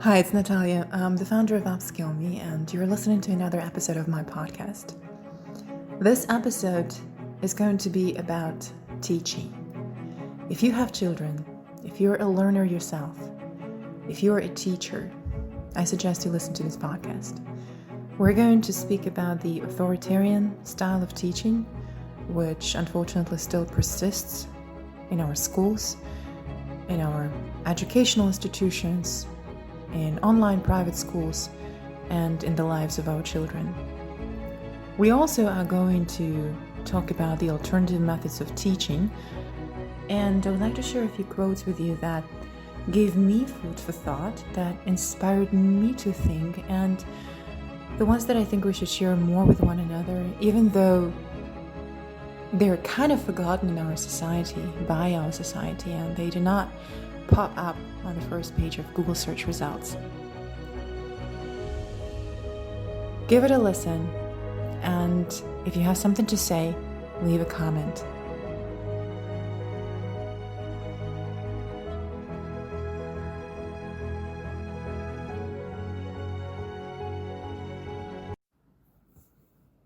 Hi, it's Natalia. I'm the founder of Upskill Me, and you're listening to another episode of my podcast. This episode is going to be about teaching. If you have children, if you're a learner yourself, if you're a teacher, I suggest you listen to this podcast. We're going to speak about the authoritarian style of teaching, which unfortunately still persists in our schools, in our educational institutions, in online private schools, and in the lives of our children. We also are going to talk about the alternative methods of teaching, and I would like to share a few quotes with you that gave me food for thought, that inspired me to think, and the ones that I think we should share more with one another, even though they're kind of forgotten in our society, by our society, and they do not pop up on the first page of Google search results. Give it a listen, and if you have something to say, leave a comment.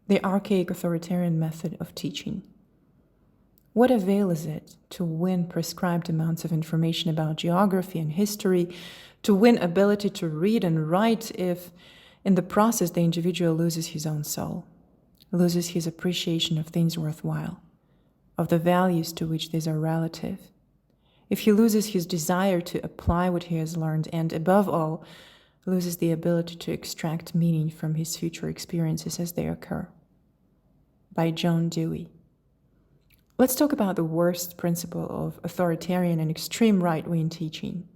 The archaic authoritarian method of teaching. What avail is it to win prescribed amounts of information about geography and history, to win ability to read and write, if in the process the individual loses his own soul, loses his appreciation of things worthwhile, of the values to which these are relative, if he loses his desire to apply what he has learned, and above all, loses the ability to extract meaning from his future experiences as they occur? By Dewey. Let's talk about the worst principle of authoritarian and extreme right-wing teaching.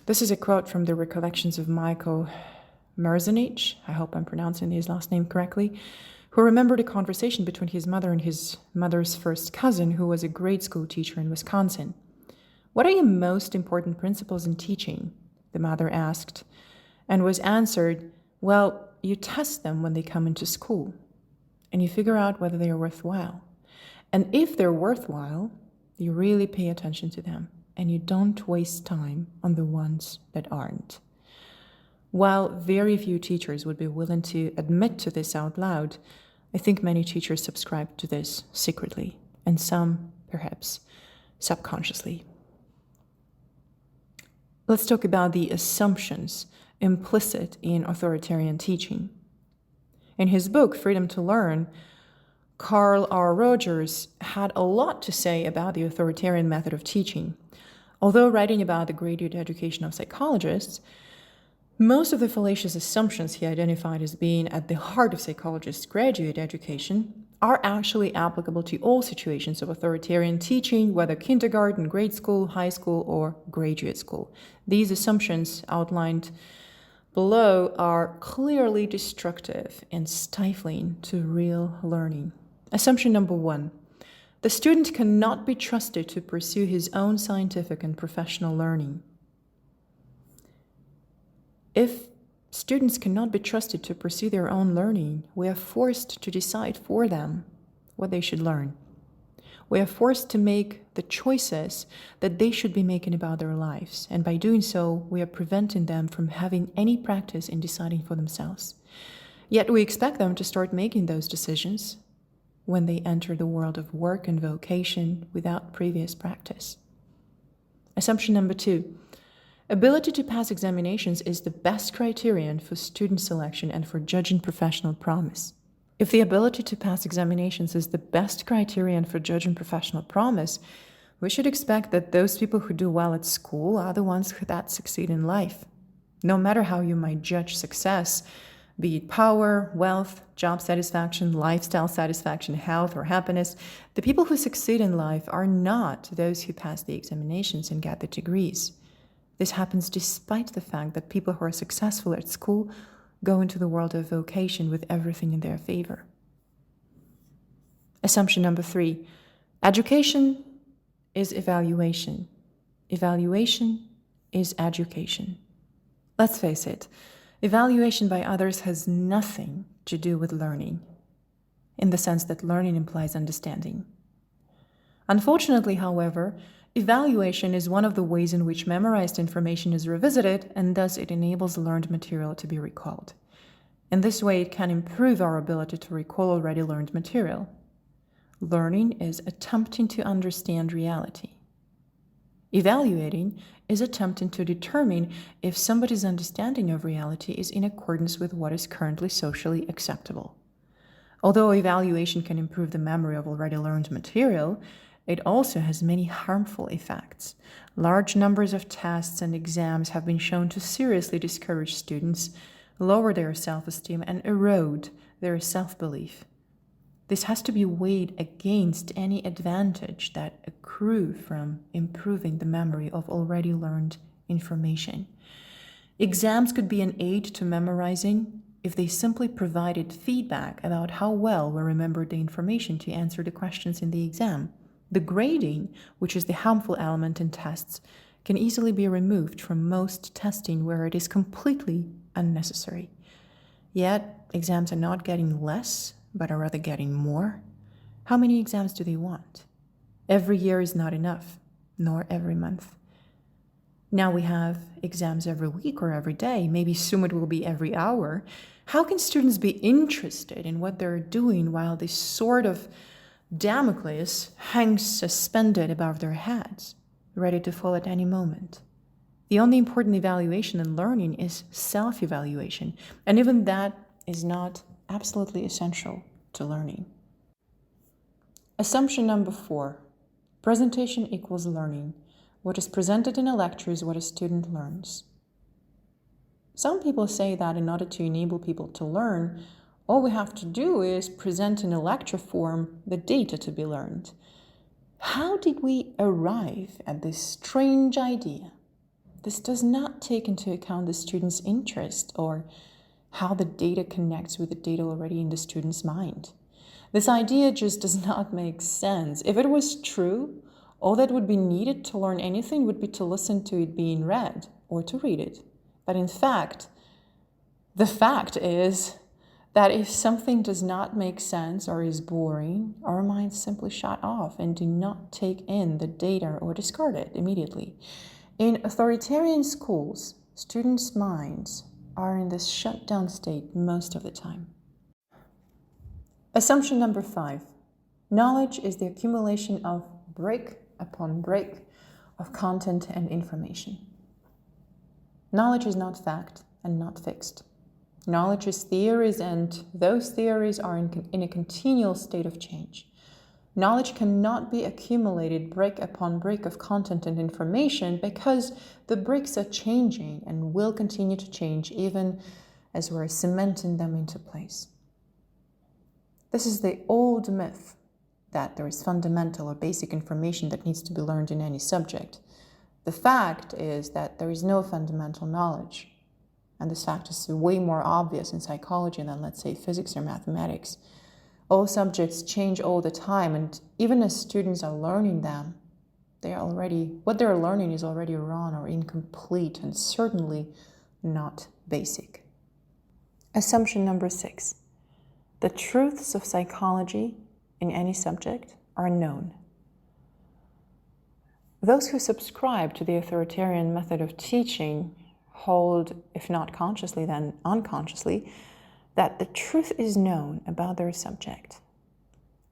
This is a quote from the recollections of Michael Merzenich, I hope I'm pronouncing his last name correctly, who remembered a conversation between his mother and his mother's first cousin, who was a grade school teacher in Wisconsin. "What are your most important principles in teaching?" the mother asked, and was answered, "Well, you test them when they come into school, and you figure out whether they are worthwhile. And if they're worthwhile, you really pay attention to them, and you don't waste time on the ones that aren't." While very few teachers would be willing to admit to this out loud, I think many teachers subscribe to this secretly, and some, perhaps, subconsciously. Let's talk about the assumptions implicit in authoritarian teaching. In his book, Freedom to Learn, Carl R. Rogers had a lot to say about the authoritarian method of teaching. Although writing about the graduate education of psychologists, most of the fallacious assumptions he identified as being at the heart of psychologists' graduate education are actually applicable to all situations of authoritarian teaching, whether kindergarten, grade school, high school, or graduate school. These assumptions outlined below are clearly destructive and stifling to real learning. Assumption number 1. The student cannot be trusted to pursue his own scientific and professional learning. If students cannot be trusted to pursue their own learning, we are forced to decide for them what they should learn. We are forced to make the choices that they should be making about their lives, and by doing so, we are preventing them from having any practice in deciding for themselves. Yet we expect them to start making those decisions when they enter the world of work and vocation without previous practice. Assumption number 2. Ability to pass examinations is the best criterion for student selection and for judging professional promise. If the ability to pass examinations is the best criterion for judging professional promise, we should expect that those people who do well at school are the ones that succeed in life. No matter how you might judge success, be it power, wealth, job satisfaction, lifestyle satisfaction, health, or happiness, the people who succeed in life are not those who pass the examinations and get the degrees. This happens despite the fact that people who are successful at school go into the world of vocation with everything in their favor. Assumption number 3. Education is evaluation. Evaluation is education. Let's face it, evaluation by others has nothing to do with learning, in the sense that learning implies understanding. Unfortunately, however, Evaluation is one of the ways in which memorized information is revisited, and thus it enables learned material to be recalled. In this way, it can improve our ability to recall already learned material. Learning is attempting to understand reality. Evaluating is attempting to determine if somebody's understanding of reality is in accordance with what is currently socially acceptable. Although evaluation can improve the memory of already learned material, it also has many harmful effects. Large numbers of tests and exams have been shown to seriously discourage students, lower their self-esteem, and erode their self-belief. This has to be weighed against any advantage that accrue from improving the memory of already learned information. Exams could be an aid to memorizing if they simply provided feedback about how well we remembered the information to answer the questions in the exam. The grading, which is the harmful element in tests, can easily be removed from most testing where it is completely unnecessary. Yet, exams are not getting less, but are rather getting more. How many exams do they want? Every year is not enough, nor every month. Now we have exams every week or every day. Maybe soon it will be every hour. How can students be interested in what they're doing while this sort of Damocles hangs suspended above their heads, ready to fall at any moment? The only important evaluation in learning is self-evaluation, and even that is not absolutely essential to learning. Assumption number 4. Presentation equals learning. What is presented in a lecture is what a student learns. Some people say that in order to enable people to learn, all we have to do is present in a lecture form the data to be learned. How did we arrive at this strange idea? This does not take into account the student's interest or how the data connects with the data already in the student's mind. This idea just does not make sense. If it was true, all that would be needed to learn anything would be to listen to it being read or to read it. But in fact, the fact is that if something does not make sense or is boring, our minds simply shut off and do not take in the data or discard it immediately. In authoritarian schools, students' minds are in this shutdown state most of the time. Assumption number 5. Knowledge is the accumulation of brick upon brick of content and information. Knowledge is not fact and not fixed. Knowledge is theories, and those theories are in a continual state of change. Knowledge cannot be accumulated brick upon brick of content and information because the bricks are changing and will continue to change even as we're cementing them into place. This is the old myth that there is fundamental or basic information that needs to be learned in any subject. The fact is that there is no fundamental knowledge. And this fact is way more obvious in psychology than, let's say, physics or mathematics. All subjects change all the time, and even as students are learning them, what they're learning is already wrong or incomplete and certainly not basic. Assumption number 6. The truths of psychology in any subject are known. Those who subscribe to the authoritarian method of teaching hold, if not consciously, then unconsciously, that the truth is known about their subject.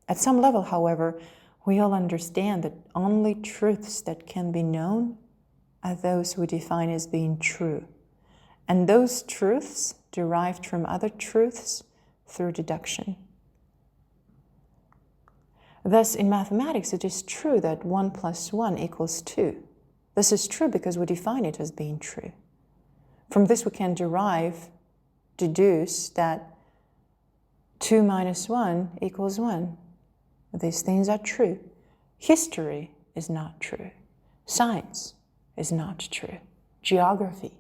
At some level, however, we all understand that only truths that can be known are those we define as being true. And those truths derived from other truths through deduction. Thus, in mathematics, it is true that 1 + 1 = 2. This is true because we define it as being true. From this, we can deduce that 2 - 1 = 1. These things are true. History is not true. Science is not true. Geography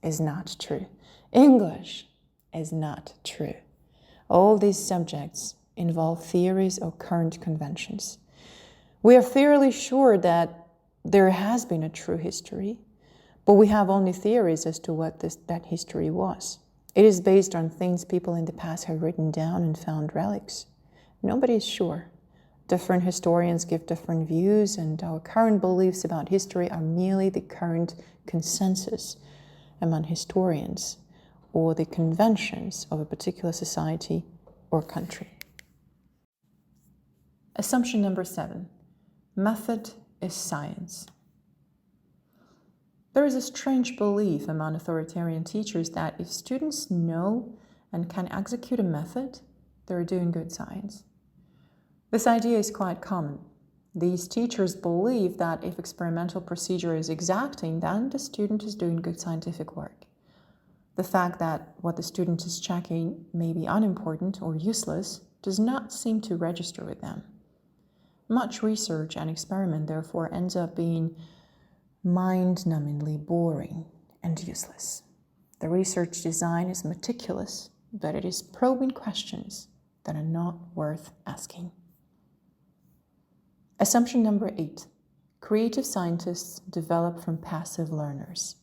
is not true. English is not true. All these subjects involve theories or current conventions. We are fairly sure that there has been a true history, but we have only theories as to what that history was. It is based on things people in the past have written down and found relics. Nobody is sure. Different historians give different views, and our current beliefs about history are merely the current consensus among historians or the conventions of a particular society or country. Assumption number 7. Method is science. There is a strange belief among authoritarian teachers that if students know and can execute a method, they're doing good science. This idea is quite common. These teachers believe that if experimental procedure is exacting, then the student is doing good scientific work. The fact that what the student is checking may be unimportant or useless does not seem to register with them. Much research and experiment, therefore, ends up being mind-numbingly boring and useless. The research design is meticulous, but it is probing questions that are not worth asking. Assumption number 8. Creative scientists develop from passive learners.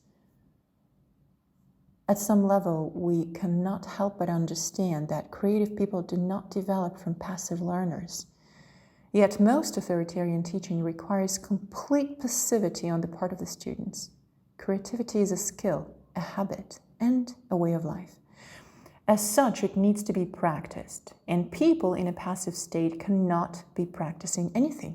At some level, we cannot help but understand that creative people do not develop from passive learners. Yet most authoritarian teaching requires complete passivity on the part of the students. Creativity is a skill, a habit, and a way of life. As such, it needs to be practiced, and people in a passive state cannot be practicing anything.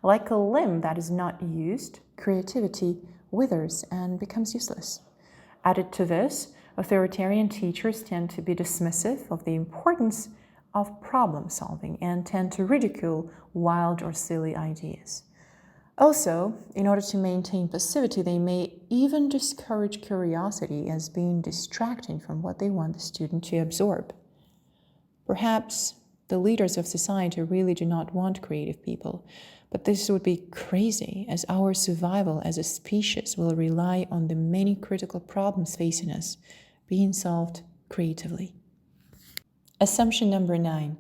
Like a limb that is not used, creativity withers and becomes useless. Added to this, authoritarian teachers tend to be dismissive of the importance of problem solving and tend to ridicule wild or silly ideas. Also, in order to maintain passivity, they may even discourage curiosity as being distracting from what they want the student to absorb. Perhaps the leaders of society really do not want creative people, but this would be crazy, as our survival as a species will rely on the many critical problems facing us being solved creatively. Assumption number 9.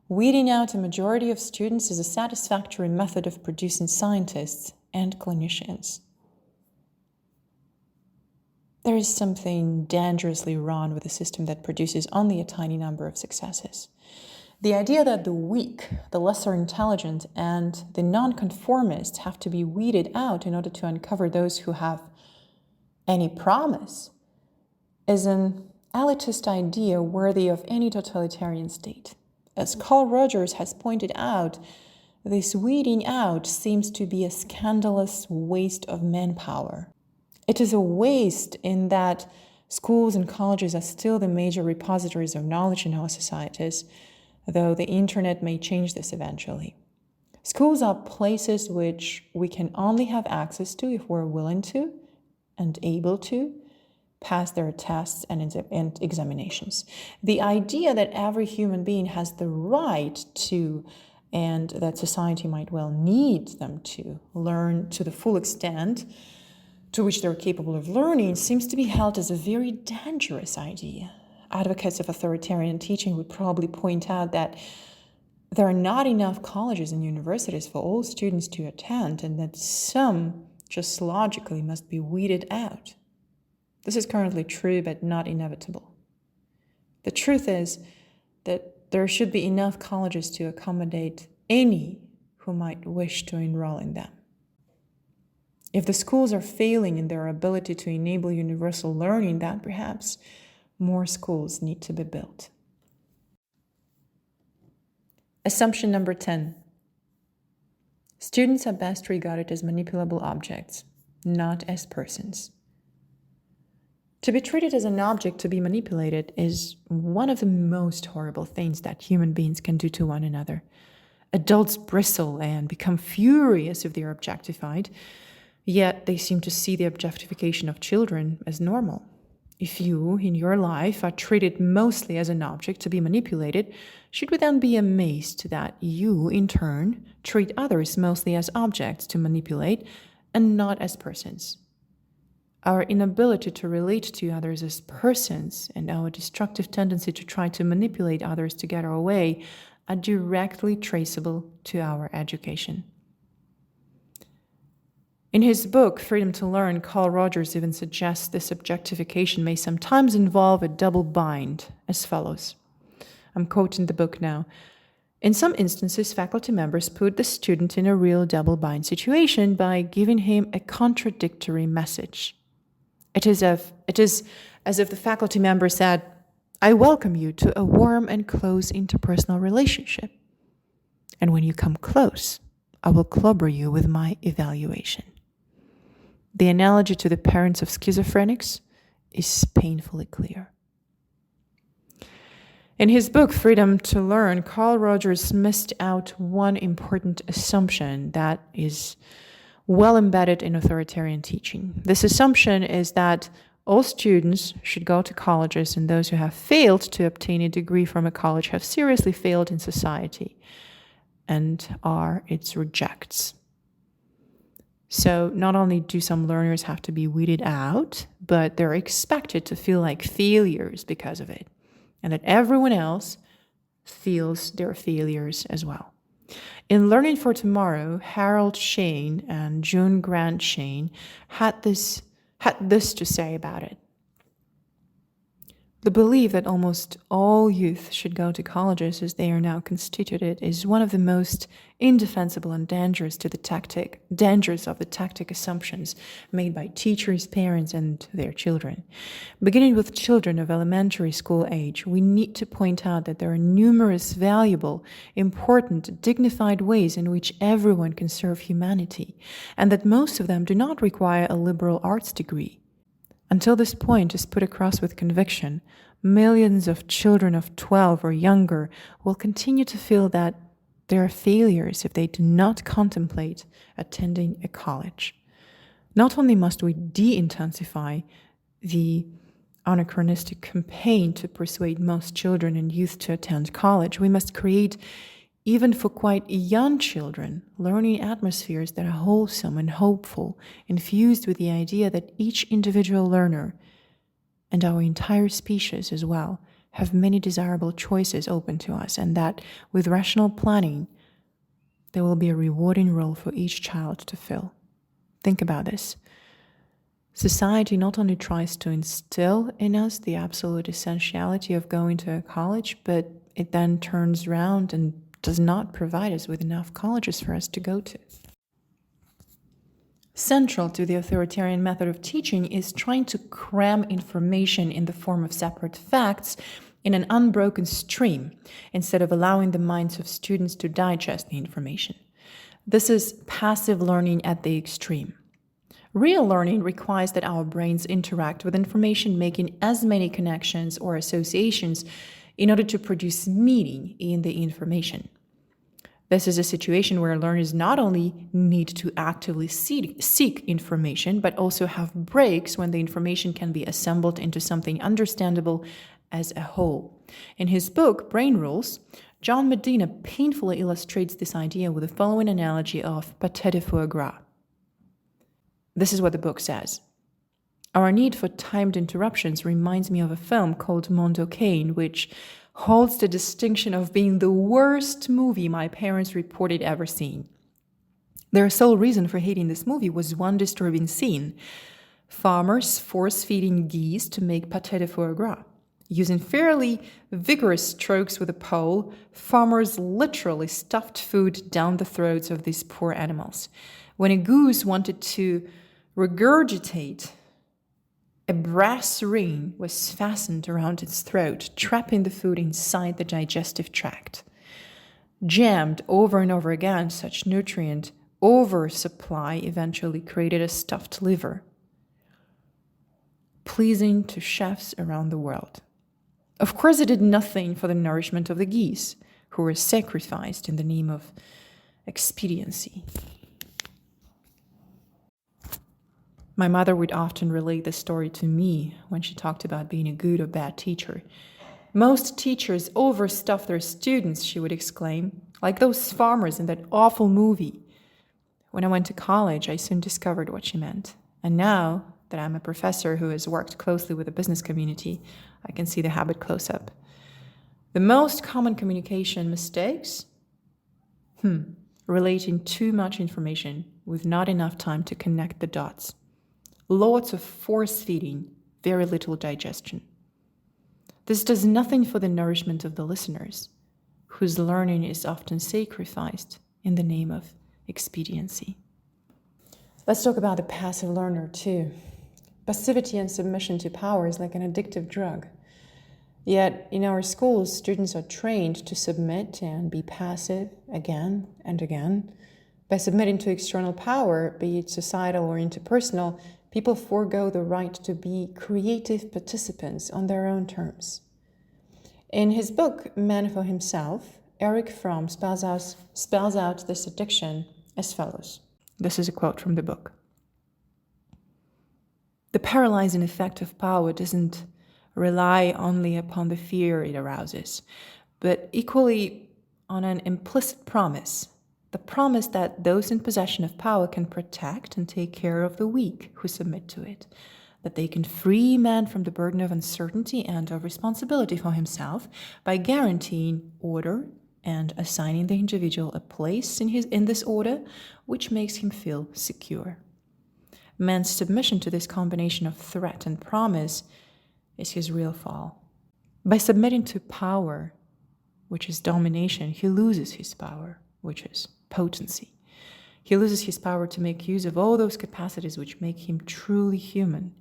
Weeding out a majority of students is a satisfactory method of producing scientists and clinicians. There is something dangerously wrong with a system that produces only a tiny number of successes. The idea that the weak, the lesser intelligent, and the nonconformists have to be weeded out in order to uncover those who have any promise is an elitist idea worthy of any totalitarian state. As Carl Rogers has pointed out, this weeding out seems to be a scandalous waste of manpower. It is a waste in that schools and colleges are still the major repositories of knowledge in our societies, though the internet may change this eventually. Schools are places which we can only have access to if we're willing to and able to pass their tests and examinations. The idea that every human being has the right to, and that society might well need them to, learn to the full extent to which they're capable of learning seems to be held as a very dangerous idea. Advocates of authoritarian teaching would probably point out that there are not enough colleges and universities for all students to attend, and that some just logically must be weeded out. This is currently true, but not inevitable. The truth is that there should be enough colleges to accommodate any who might wish to enroll in them. If the schools are failing in their ability to enable universal learning, then perhaps more schools need to be built. Assumption number 10. Students are best regarded as manipulable objects, not as persons. To be treated as an object to be manipulated is one of the most horrible things that human beings can do to one another. Adults bristle and become furious if they are objectified, yet they seem to see the objectification of children as normal. If you, in your life, are treated mostly as an object to be manipulated, should we then be amazed that you, in turn, treat others mostly as objects to manipulate and not as persons? Our inability to relate to others as persons and our destructive tendency to try to manipulate others to get our way are directly traceable to our education. In his book, Freedom to Learn, Carl Rogers even suggests this objectification may sometimes involve a double bind as follows. I'm quoting the book now. In some instances, faculty members put the student in a real double-bind situation by giving him a contradictory message. It is as if the faculty member said, "I welcome you to a warm and close interpersonal relationship. And when you come close, I will clobber you with my evaluation." The analogy to the parents of schizophrenics is painfully clear. In his book, Freedom to Learn, Carl Rogers missed out one important assumption that is well embedded in authoritarian teaching. This assumption is that all students should go to colleges, and those who have failed to obtain a degree from a college have seriously failed in society and are its rejects. So not only do some learners have to be weeded out, but they're expected to feel like failures because of it, and that everyone else feels they're failures as well. In Learning for Tomorrow, Harold Shane and June Grant Shane had this to say about it. The belief that almost all youth should go to colleges as they are now constituted is one of the most indefensible and dangerous of the tactic assumptions made by teachers, parents, and their children. Beginning with children of elementary school age, we need to point out that there are numerous valuable, important, dignified ways in which everyone can serve humanity, and that most of them do not require a liberal arts degree. Until this point is put across with conviction, millions of children of 12 or younger will continue to feel that they are failures if they do not contemplate attending a college. Not only must we de-intensify the anachronistic campaign to persuade most children and youth to attend college, we must create, even for quite young children, learning atmospheres that are wholesome and hopeful, infused with the idea that each individual learner, and our entire species as well, have many desirable choices open to us, and that with rational planning, there will be a rewarding role for each child to fill. Think about this. Society not only tries to instill in us the absolute essentiality of going to a college, but it then turns around and does not provide us with enough colleges for us to go to. Central to the authoritarian method of teaching is trying to cram information in the form of separate facts in an unbroken stream, instead of allowing the minds of students to digest the information. This is passive learning at the extreme. Real learning requires that our brains interact with information, making as many connections or associations in order to produce meaning in the information. This is a situation where learners not only need to actively seek information, but also have breaks when the information can be assembled into something understandable as a whole. In his book, Brain Rules, John Medina painfully illustrates this idea with the following analogy of pâté de foie gras. This is what the book says. Our need for timed interruptions reminds me of a film called Mondo Cane, which holds the distinction of being the worst movie my parents reported ever seen. Their sole reason for hating this movie was one disturbing scene: farmers force-feeding geese to make pâté de foie gras. Using fairly vigorous strokes with a pole, farmers literally stuffed food down the throats of these poor animals. When a goose wanted to regurgitate, a brass ring was fastened around its throat, trapping the food inside the digestive tract. Jammed over and over again, such nutrient oversupply eventually created a stuffed liver, pleasing to chefs around the world. Of course, it did nothing for the nourishment of the geese, who were sacrificed in the name of expediency. My mother would often relate this story to me when she talked about being a good or bad teacher. Most teachers overstuff their students, she would exclaim, like those farmers in that awful movie. When I went to college, I soon discovered what she meant. And now that I'm a professor who has worked closely with the business community, I can see the habit close up. The most common communication mistakes? Relating too much information with not enough time to connect the dots. Lots of force-feeding, very little digestion. This does nothing for the nourishment of the listeners, whose learning is often sacrificed in the name of expediency. Let's talk about the passive learner too. Passivity and submission to power is like an addictive drug. Yet in our schools, students are trained to submit and be passive again and again. By submitting to external power, be it societal or interpersonal, people forego the right to be creative participants on their own terms. In his book, Man for Himself, Erich Fromm spells out this addiction as follows. This is a quote from the book. The paralyzing effect of power doesn't rely only upon the fear it arouses, but equally on an implicit promise, the promise that those in possession of power can protect and take care of the weak who submit to it, that they can free man from the burden of uncertainty and of responsibility for himself by guaranteeing order and assigning the individual a place in this order which makes him feel secure. Man's submission to this combination of threat and promise is his real fall. By submitting to power, which is domination, he loses his power, which is potency. He loses his power to make use of all those capacities which make him truly human.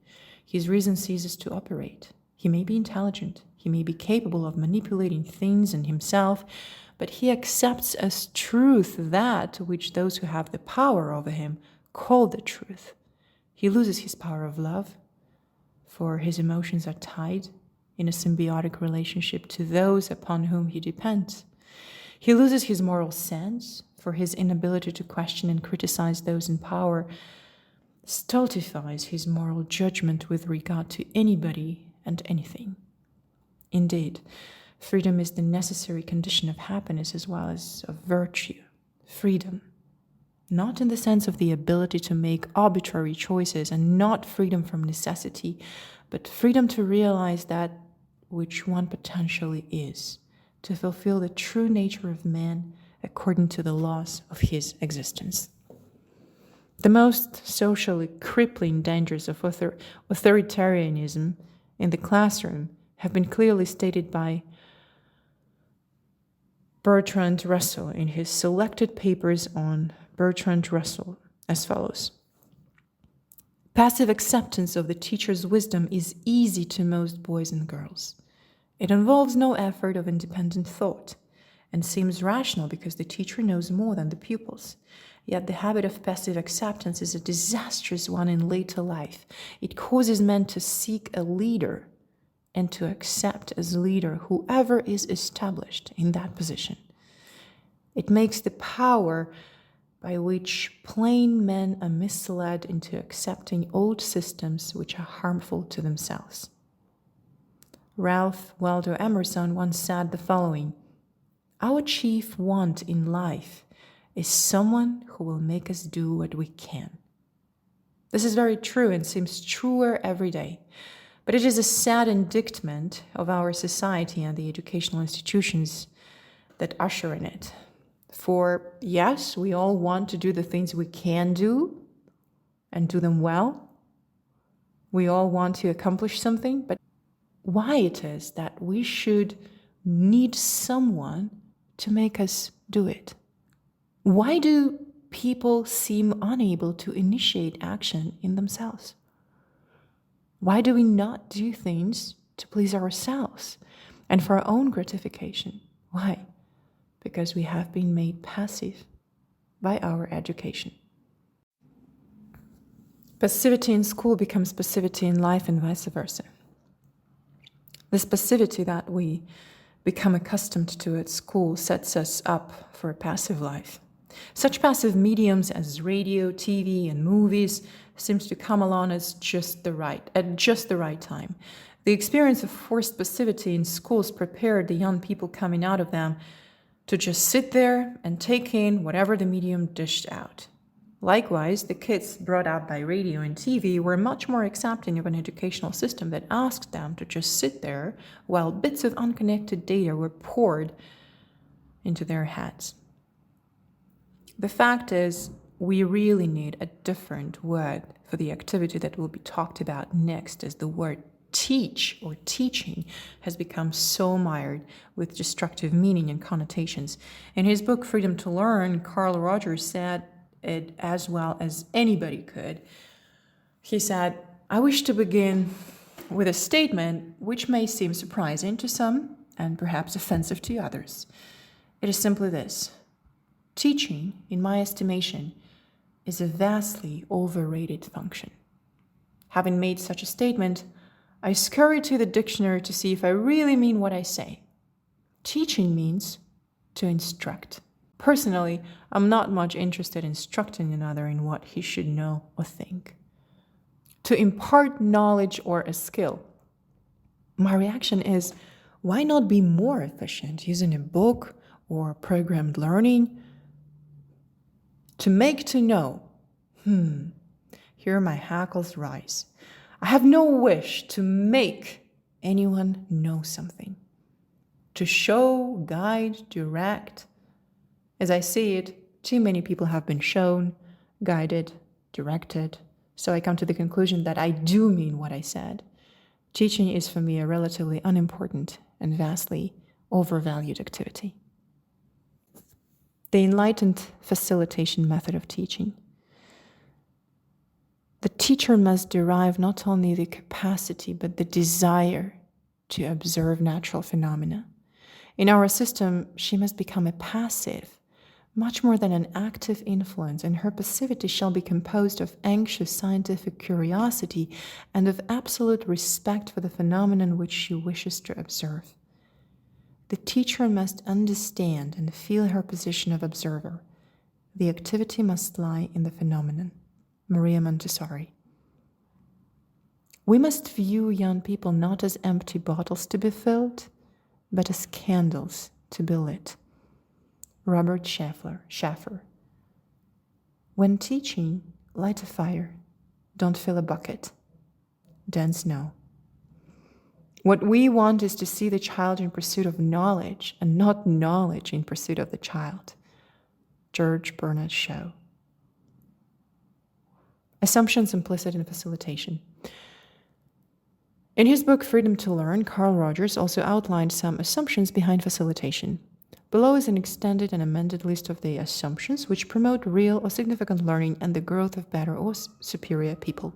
His reason ceases to operate. He may be intelligent, he may be capable of manipulating things and himself, but he accepts as truth that which those who have the power over him call the truth. He loses his power of love, for his emotions are tied in a symbiotic relationship to those upon whom he depends. He loses his moral sense, for his inability to question and criticize those in power stultifies his moral judgment with regard to anybody and anything. Indeed, freedom is the necessary condition of happiness as well as of virtue. Freedom, not in the sense of the ability to make arbitrary choices and not freedom from necessity, but freedom to realize that which one potentially is, to fulfill the true nature of man according to the laws of his existence. The most socially crippling dangers of authoritarianism in the classroom have been clearly stated by Bertrand Russell in his selected papers on Bertrand Russell as follows. Passive acceptance of the teacher's wisdom is easy to most boys and girls. It involves no effort of independent thought and seems rational because the teacher knows more than the pupils. Yet the habit of passive acceptance is a disastrous one in later life. It causes men to seek a leader and to accept as leader whoever is established in that position. It makes the power by which plain men are misled into accepting old systems which are harmful to themselves. Ralph Waldo Emerson once said the following: "Our chief want in life is someone who will make us do what we can." This is very true and seems truer every day. But it is a sad indictment of our society and the educational institutions that usher in it. For yes, we all want to do the things we can do and do them well. We all want to accomplish something, but why it is that we should need someone to make us do it? Why do people seem unable to initiate action in themselves? Why do we not do things to please ourselves and for our own gratification? Why? Because we have been made passive by our education. Passivity in school becomes passivity in life and vice versa. This passivity that we become accustomed to at school sets us up for a passive life. Such passive mediums as radio, TV, and movies seems to come along at just the right time. The experience of forced passivity in schools prepared the young people coming out of them to just sit there and take in whatever the medium dished out. Likewise, the kids brought up by radio and TV were much more accepting of an educational system that asked them to just sit there while bits of unconnected data were poured into their heads. The fact is, we really need a different word for the activity that will be talked about next, as the word teach or teaching has become so mired with destructive meaning and connotations. In his book, Freedom to Learn, Carl Rogers said it as well as anybody could. He said, I wish to begin with a statement which may seem surprising to some and perhaps offensive to others. It is simply this: teaching, in my estimation, is a vastly overrated function. Having made such a statement, I scurry to the dictionary to see if I really mean what I say. Teaching means to instruct. Personally, I'm not much interested in instructing another in what he should know or think. To impart knowledge or a skill. My reaction is, why not be more efficient using a book or programmed learning? To make to know. Here my hackles rise. I have no wish to make anyone know something. To show, guide, direct. As I see it, too many people have been shown, guided, directed. So I come to the conclusion that I do mean what I said. Teaching is for me a relatively unimportant and vastly overvalued activity. The enlightened facilitation method of teaching. The teacher must derive not only the capacity, but the desire to observe natural phenomena. In our system, she must become a passive, much more than an active influence, and her passivity shall be composed of anxious scientific curiosity and of absolute respect for the phenomenon which she wishes to observe. The teacher must understand and feel her position of observer. The activity must lie in the phenomenon. Maria Montessori. We must view young people not as empty bottles to be filled, but as candles to be lit. Robert Schaffer. When teaching, light a fire. Don't fill a bucket. Dance no. What we want is to see the child in pursuit of knowledge and not knowledge in pursuit of the child. George Bernard Shaw. Assumptions implicit in facilitation. In his book Freedom to Learn, Carl Rogers also outlined some assumptions behind facilitation. Below is an extended and amended list of the assumptions which promote real or significant learning and the growth of better or superior people.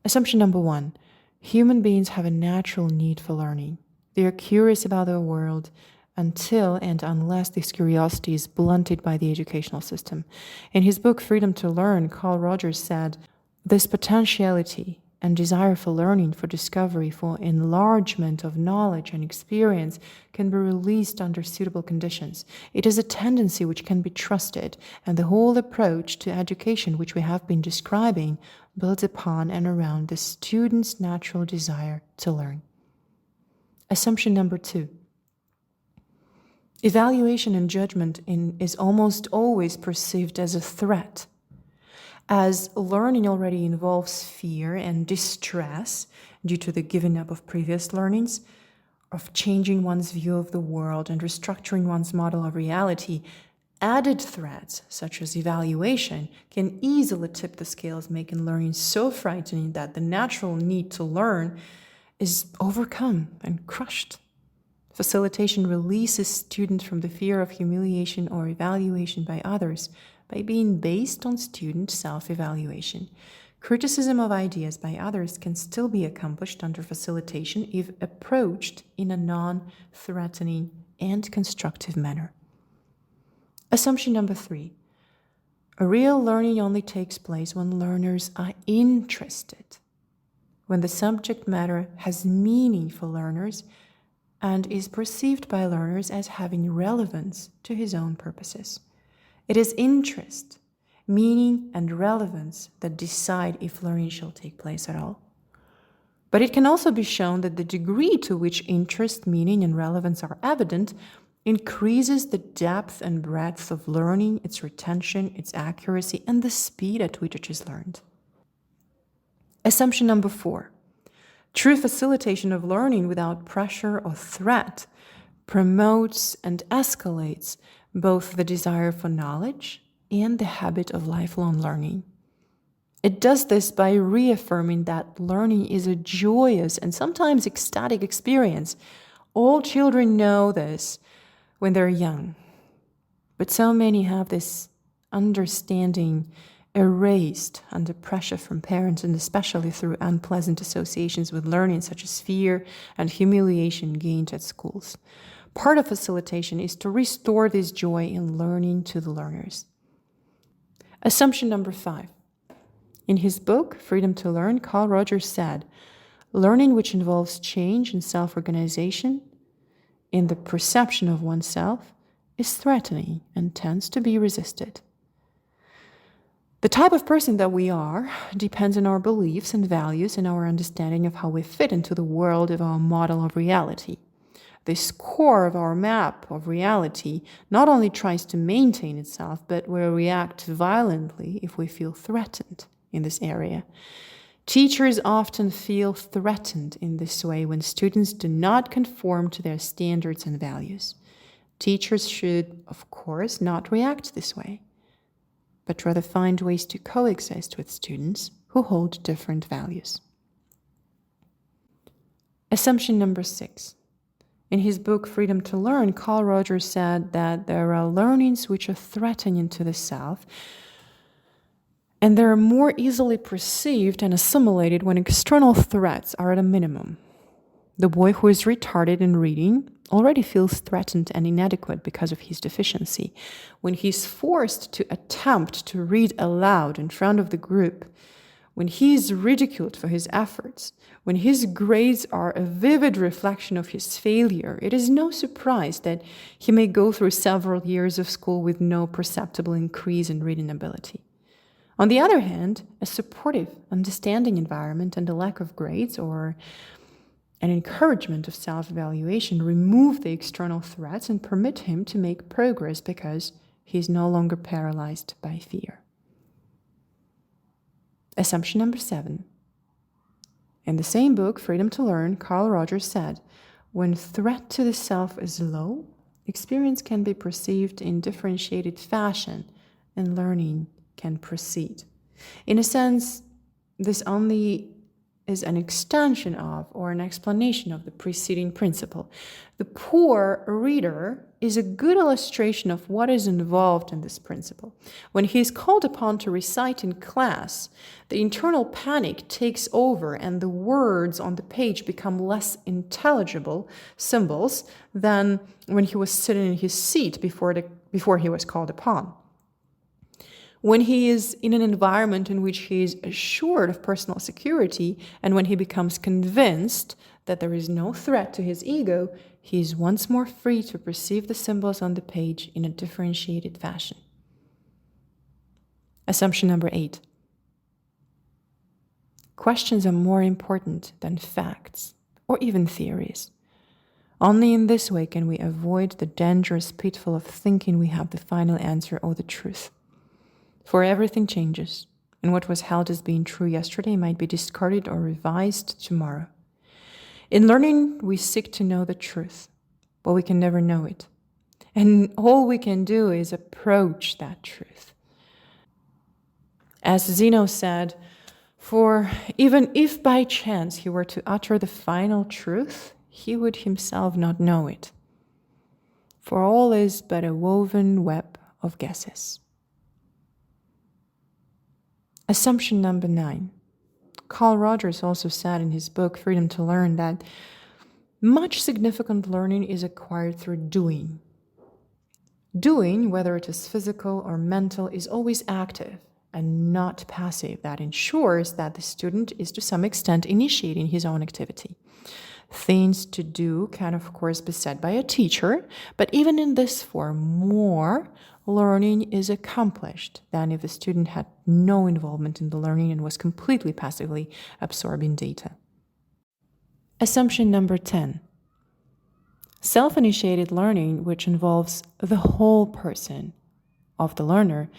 Assumption number 1. Human beings have a natural need for learning. They are curious about their world until and unless this curiosity is blunted by the educational system. In his book Freedom to Learn, Carl Rogers said, this potentiality and desire for learning, for discovery, for enlargement of knowledge and experience can be released under suitable conditions. It is a tendency which can be trusted, and the whole approach to education which we have been describing builds upon and around the student's natural desire to learn. Assumption number 2. Evaluation and judgment is almost always perceived as a threat. As learning already involves fear and distress due to the giving up of previous learnings, of changing one's view of the world and restructuring one's model of reality, added threats such as evaluation can easily tip the scales, making learning so frightening that the natural need to learn is overcome and crushed. Facilitation releases students from the fear of humiliation or evaluation by others by being based on student self-evaluation. Criticism of ideas by others can still be accomplished under facilitation if approached in a non-threatening and constructive manner. Assumption number 3. A real learning only takes place when learners are interested, when the subject matter has meaning for learners and is perceived by learners as having relevance to his own purposes. It is interest, meaning, and relevance that decide if learning shall take place at all. But it can also be shown that the degree to which interest, meaning, and relevance are evident increases the depth and breadth of learning, its retention, its accuracy, and the speed at which it is learned. Assumption number 4. True facilitation of learning without pressure or threat promotes and escalates both the desire for knowledge and the habit of lifelong learning. It does this by reaffirming that learning is a joyous and sometimes ecstatic experience. All children know this when they're young, but so many have this understanding erased under pressure from parents, and especially through unpleasant associations with learning, such as fear and humiliation gained at schools. Part of facilitation is to restore this joy in learning to the learners. Assumption number 5. In his book, Freedom to Learn, Carl Rogers said, learning which involves change and self-organization in the perception of oneself is threatening and tends to be resisted. The type of person that we are depends on our beliefs and values and our understanding of how we fit into the world of our model of reality. This core of our map of reality not only tries to maintain itself, but will react violently if we feel threatened in this area. Teachers often feel threatened in this way when students do not conform to their standards and values. Teachers should, of course, not react this way, but rather find ways to coexist with students who hold different values. Assumption number 6. In his book, Freedom to Learn, Carl Rogers said that there are learnings which are threatening to the self, and they're more easily perceived and assimilated when external threats are at a minimum. The boy who is retarded in reading already feels threatened and inadequate because of his deficiency. When he's forced to attempt to read aloud in front of the group, when he is ridiculed for his efforts, when his grades are a vivid reflection of his failure, it is no surprise that he may go through several years of school with no perceptible increase in reading ability. On the other hand, a supportive, understanding environment and a lack of grades or an encouragement of self-evaluation remove the external threats and permit him to make progress because he is no longer paralyzed by fear. Assumption number 7. In the same book, Freedom to Learn, Carl Rogers said, when threat to the self is low, experience can be perceived in differentiated fashion and learning can proceed. In a sense, this only is an extension of or an explanation of the preceding principle. The poor reader is a good illustration of what is involved in this principle. When he is called upon to recite in class, the internal panic takes over and the words on the page become less intelligible symbols than when he was sitting in his seat before he was called upon. When he is in an environment in which he is assured of personal security, and when he becomes convinced that there is no threat to his ego, he is once more free to perceive the symbols on the page in a differentiated fashion. Assumption number 8. Questions are more important than facts or even theories. Only in this way can we avoid the dangerous pitfall of thinking we have the final answer or the truth. For everything changes, and what was held as being true yesterday might be discarded or revised tomorrow. In learning, we seek to know the truth, but we can never know it. And all we can do is approach that truth. As Zeno said, for even if by chance he were to utter the final truth, he would himself not know it. For all is but a woven web of guesses. Assumption number 9. Carl Rogers also said in his book, Freedom to Learn, that much significant learning is acquired through doing. Doing, whether it is physical or mental, is always active and not passive. That ensures that the student is to some extent initiating his own activity. Things to do can, of course, be said by a teacher, but even in this form, more learning is accomplished than if the student had no involvement in the learning and was completely passively absorbing data. Assumption number 10. Self-initiated learning, which involves the whole person of the learner,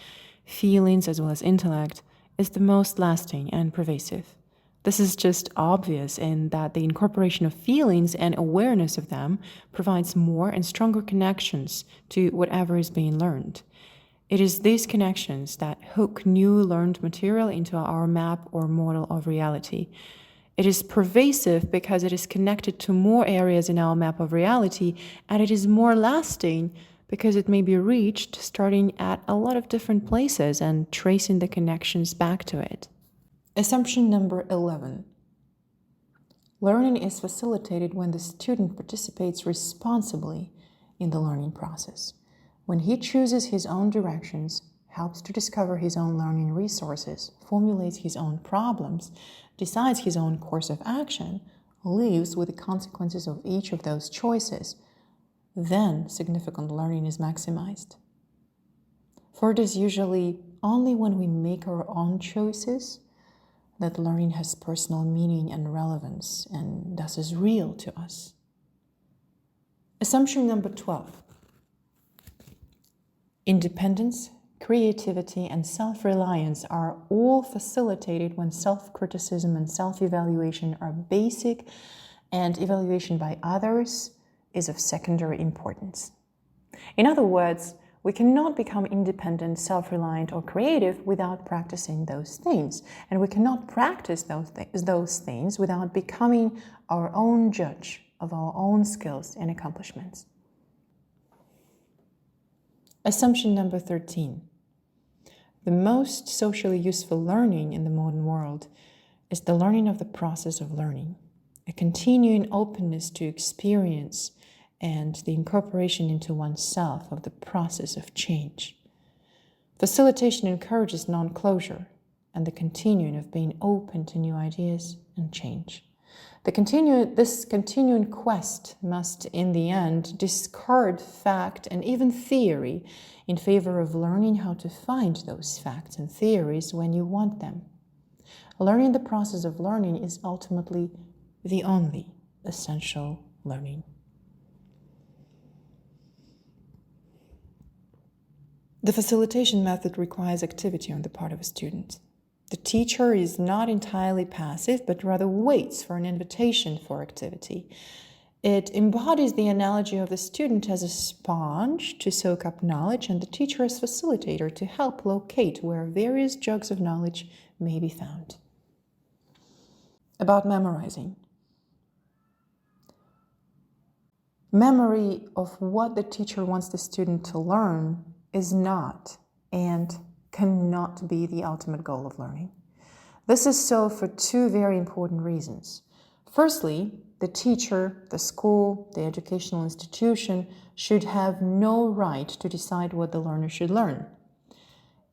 feelings as well as intellect, is the most lasting and pervasive. This is just obvious in that the incorporation of feelings and awareness of them provides more and stronger connections to whatever is being learned. It is these connections that hook new learned material into our map or model of reality. It is pervasive because it is connected to more areas in our map of reality, and it is more lasting because it may be reached starting at a lot of different places and tracing the connections back to it. Assumption number 11. Learning is facilitated when the student participates responsibly in the learning process. When he chooses his own directions, helps to discover his own learning resources, formulates his own problems, decides his own course of action, lives with the consequences of each of those choices, then significant learning is maximized. For it is usually only when we make our own choices that learning has personal meaning and relevance and thus is real to us. Assumption number 12. Independence, creativity, and self-reliance are all facilitated when self-criticism and self-evaluation are basic and evaluation by others is of secondary importance. In other words, we cannot become independent, self-reliant, or creative without practicing those things. And we cannot practice those things without becoming our own judge of our own skills and accomplishments. Assumption number 13. The most socially useful learning in the modern world is the learning of the process of learning, a continuing openness to experience and the incorporation into oneself of the process of change. Facilitation encourages non-closure and the continuing of being open to new ideas and change. This continuing quest must, in the end, discard fact and even theory in favor of learning how to find those facts and theories when you want them. Learning the process of learning is ultimately the only essential learning. The facilitation method requires activity on the part of a student. The teacher is not entirely passive, but rather waits for an invitation for activity. It embodies the analogy of the student as a sponge to soak up knowledge and the teacher as facilitator to help locate where various jugs of knowledge may be found. About memorizing. Memory of what the teacher wants the student to learn is not and cannot be the ultimate goal of learning. This is so for two very important reasons. Firstly, the teacher, the school, the educational institution should have no right to decide what the learner should learn.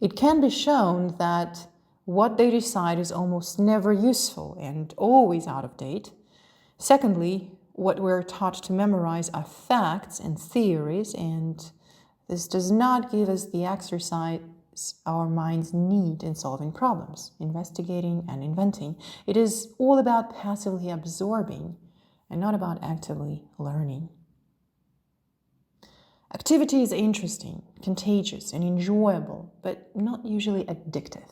It can be shown that what they decide is almost never useful and always out of date. Secondly, what we're taught to memorize are facts and theories, and this does not give us the exercise our minds need in solving problems, investigating, and inventing. It is all about passively absorbing and not about actively learning. Activity is interesting, contagious, and enjoyable, but not usually addictive.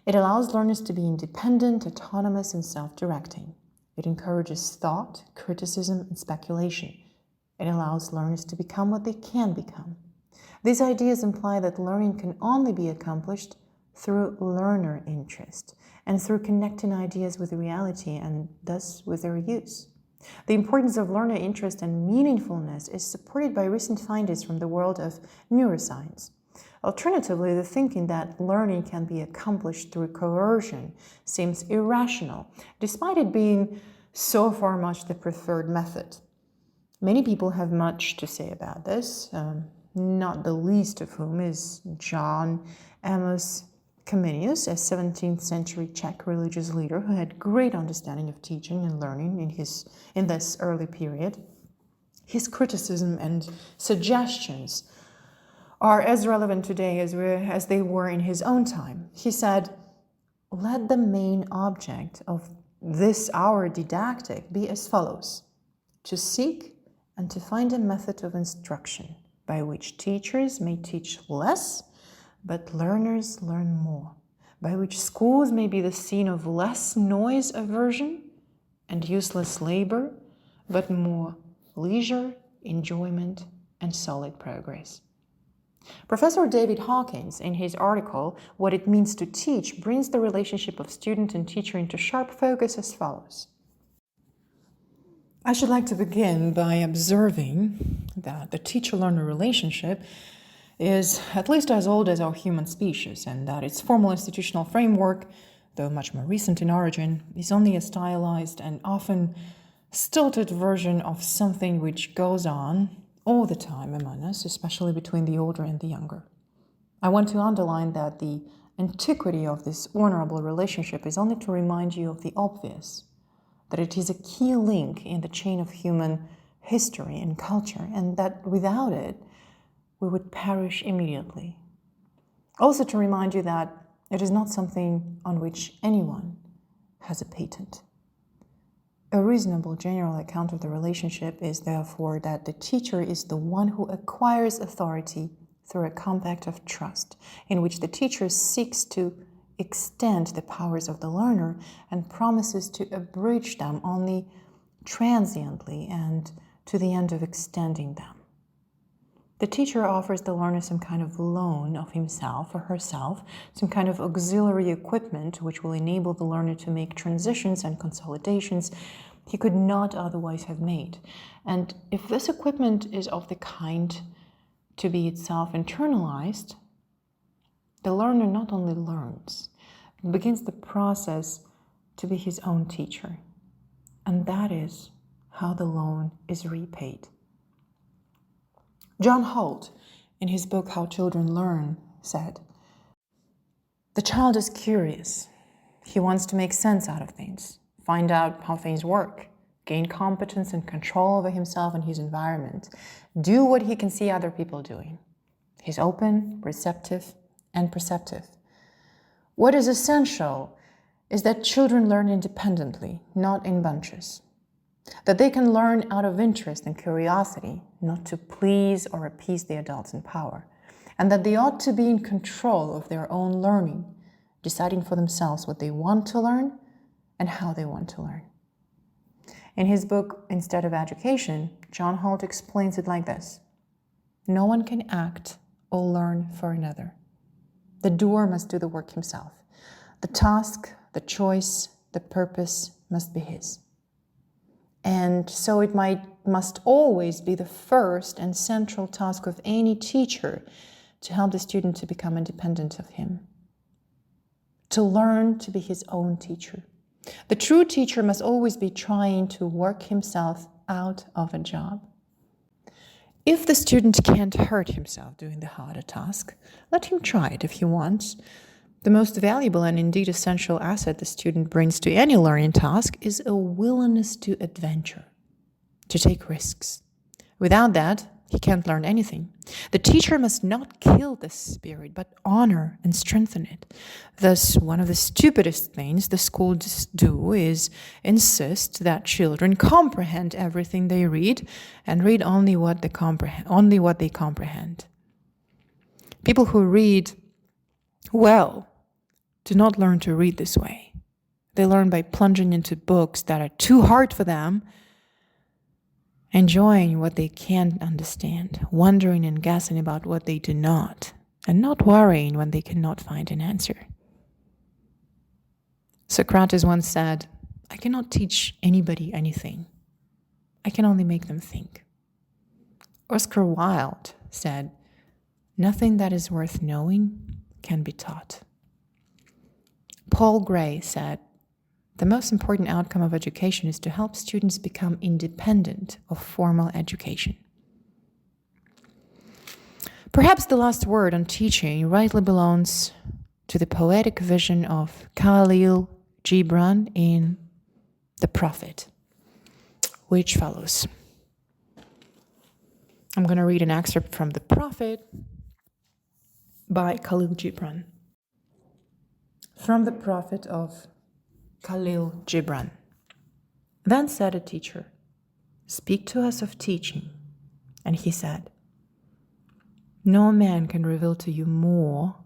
It allows learners to be independent, autonomous, and self-directing. It encourages thought, criticism, and speculation. It allows learners to become what they can become. These ideas imply that learning can only be accomplished through learner interest and through connecting ideas with reality and thus with their use. The importance of learner interest and meaningfulness is supported by recent findings from the world of neuroscience. Alternatively, the thinking that learning can be accomplished through coercion seems irrational, despite it being so far much the preferred method. Many people have much to say about this, not the least of whom is John Amos Comenius, a 17th century Czech religious leader who had great understanding of teaching and learning in this early period. His criticism and suggestions are as relevant today as they were in his own time. He said, "Let the main object of this our didactic be as follows: to seek and to find a method of instruction by which teachers may teach less, but learners learn more, by which schools may be the scene of less noise aversion and useless labor, but more leisure, enjoyment, and solid progress." Professor David Hawkins, in his article, What It Means to Teach, brings the relationship of student and teacher into sharp focus as follows. I should like to begin by observing that the teacher-learner relationship is at least as old as our human species, and that its formal institutional framework, though much more recent in origin, is only a stylized and often stilted version of something which goes on all the time among us, especially between the older and the younger. I want to underline that the antiquity of this honorable relationship is only to remind you of the obvious, that it is a key link in the chain of human history and culture, and that without it, we would perish immediately. Also to remind you that it is not something on which anyone has a patent. A reasonable general account of the relationship is therefore that the teacher is the one who acquires authority through a compact of trust, in which the teacher seeks to extend the powers of the learner and promises to abridge them only transiently and to the end of extending them. The teacher offers the learner some kind of loan of himself or herself, some kind of auxiliary equipment which will enable the learner to make transitions and consolidations he could not otherwise have made. And if this equipment is of the kind to be itself internalized, the learner not only learns, but begins the process to be his own teacher. And that is how the loan is repaid. John Holt, in his book How Children Learn, said, "The child is curious. He wants to make sense out of things, find out how things work, gain competence and control over himself and his environment, do what he can see other people doing. He's open, receptive, and perceptive. What is essential is that children learn independently, not in bunches. That they can learn out of interest and curiosity, not to please or appease the adults in power. And that they ought to be in control of their own learning, deciding for themselves what they want to learn and how they want to learn." In his book, Instead of Education, John Holt explains it like this: "No one can act or learn for another. The doer must do the work himself. The task, the choice, the purpose must be his. And so it must always be the first and central task of any teacher to help the student to become independent of him, to learn to be his own teacher. The true teacher must always be trying to work himself out of a job. If the student can't hurt himself doing the harder task, let him try it if he wants. The most valuable and indeed essential asset the student brings to any learning task is a willingness to adventure, to take risks. Without that, he can't learn anything. The teacher must not kill this spirit, but honor and strengthen it. Thus, one of the stupidest things the schools do is insist that children comprehend everything they read and read only what they comprehend. People who read well do not learn to read this way. They learn by plunging into books that are too hard for them, enjoying what they can't understand, wondering and guessing about what they do not, and not worrying when they cannot find an answer. Socrates once said, "I cannot teach anybody anything. I can only make them think." Oscar Wilde said, "Nothing that is worth knowing can be taught." Paul Gray said, "The most important outcome of education is to help students become independent of formal education." Perhaps the last word on teaching rightly belongs to the poetic vision of Khalil Gibran in The Prophet, which follows. I'm going to read an excerpt from The Prophet by Khalil Gibran. From The Prophet of Khalil Gibran. Then said a teacher, "Speak to us of teaching." And he said, "No man can reveal to you more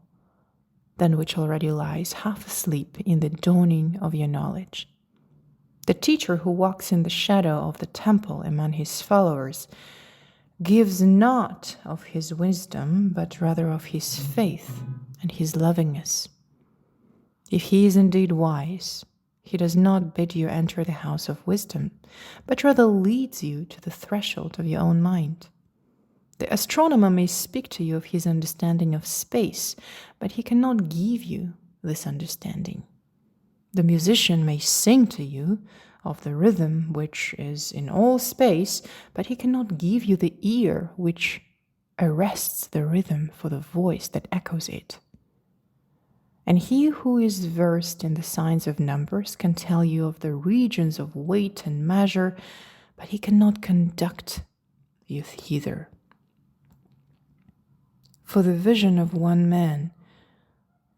than which already lies half asleep in the dawning of your knowledge. The teacher who walks in the shadow of the temple among his followers gives not of his wisdom, but rather of his faith and his lovingness. If he is indeed wise, he does not bid you enter the house of wisdom, but rather leads you to the threshold of your own mind. The astronomer may speak to you of his understanding of space, but he cannot give you this understanding. The musician may sing to you of the rhythm which is in all space, but he cannot give you the ear which arrests the rhythm for the voice that echoes it. And he who is versed in the science of numbers can tell you of the regions of weight and measure, but he cannot conduct you thither. For the vision of one man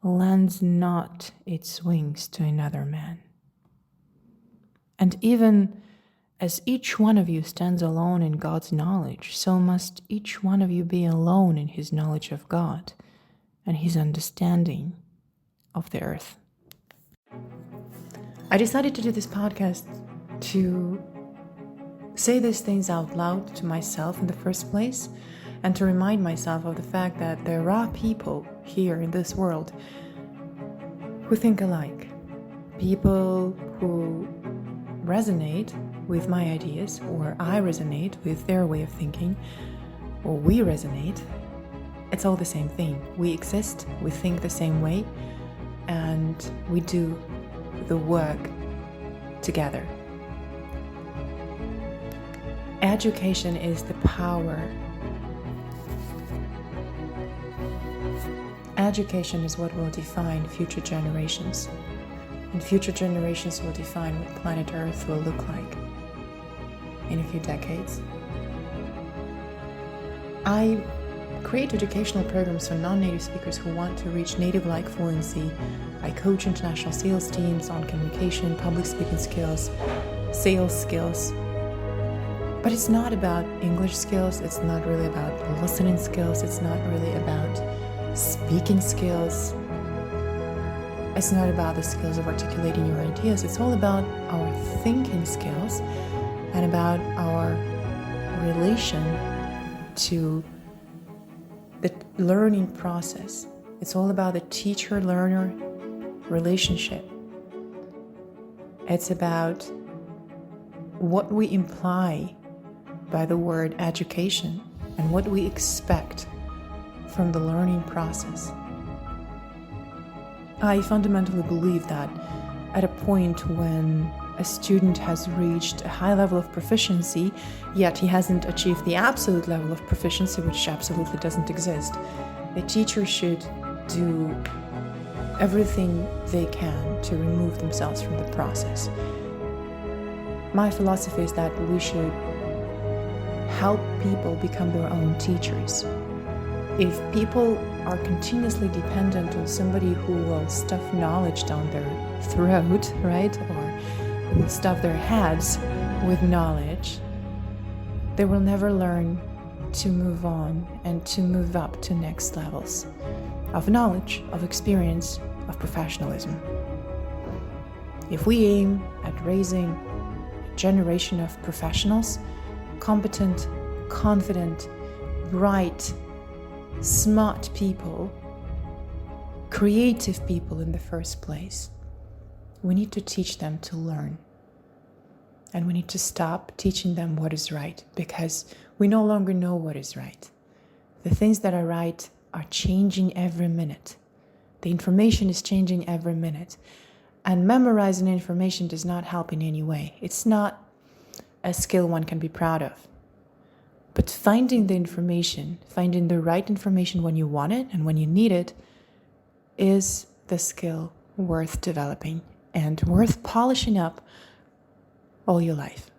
lends not its wings to another man. And even as each one of you stands alone in God's knowledge, so must each one of you be alone in his knowledge of God and his understanding of the earth. I decided to do this podcast to say these things out loud to myself in the first place, and to remind myself of the fact that there are people here in this world who think alike. People who resonate with my ideas, or I resonate with their way of thinking, or we resonate. It's all the same thing. We exist, we think the same way, and we do the work together. Education is the power. Education is what will define future generations, and future generations will define what planet Earth will look like in a few decades. I create educational programs for non-native speakers who want to reach native-like fluency. I coach international sales teams on communication, public speaking skills, sales skills. But it's not about English skills, it's not really about listening skills, it's not really about speaking skills. It's not about the skills of articulating your ideas. It's all about our thinking skills and about our relation to the learning process. It's all about the teacher-learner relationship. It's about what we imply by the word education and what we expect from the learning process. I fundamentally believe that at a point when a student has reached a high level of proficiency, yet he hasn't achieved the absolute level of proficiency, which absolutely doesn't exist, the teacher should do everything they can to remove themselves from the process. My philosophy is that we should help people become their own teachers. If people are continuously dependent on somebody who will stuff knowledge down their throat, right, or will stuff their heads with knowledge, they will never learn to move on and to move up to next levels of knowledge, of experience, of professionalism. If we aim at raising a generation of professionals, competent, confident, bright, smart people, creative people in the first place, we need to teach them to learn. And we need to stop teaching them what is right, because we no longer know what is right. The things that are right are changing every minute. The information is changing every minute. And memorizing information does not help in any way. It's not a skill one can be proud of. But finding the information, finding the right information when you want it and when you need it, is the skill worth developing and worth polishing up all your life.